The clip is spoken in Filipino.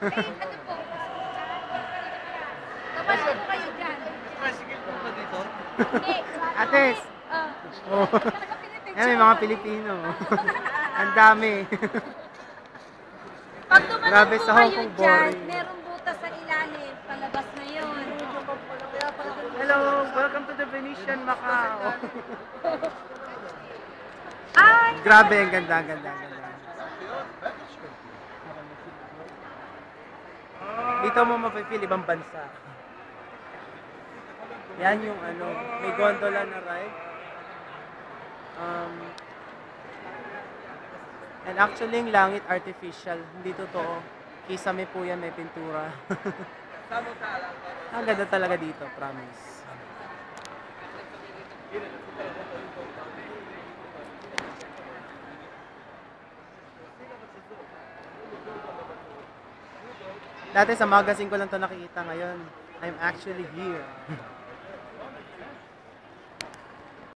ano po? Kapag po kayo dyan? Tricycle po ba dito? Hindi. Ates! Ah, Oh. talaga Yan, may mga Pilipino. Ang dami. Pag tumalon Grabe, po sa Hong kayo Kong dyan, boring. merong butas sa ilalim. Palabas na yun. Hello, welcome to the Venetian Macau. Ay! Grabe, ang ganda, ang ganda, ang ganda. Dito mo mapipil ibang bansa. Yan yung ano, may gondola na ride. And actually, yung langit artificial, hindi totoo. Kisame po yan, may pintura. Ang ganda talaga dito, promise. Dati sa magazine ko lang to nakikita, ngayon I'm actually here.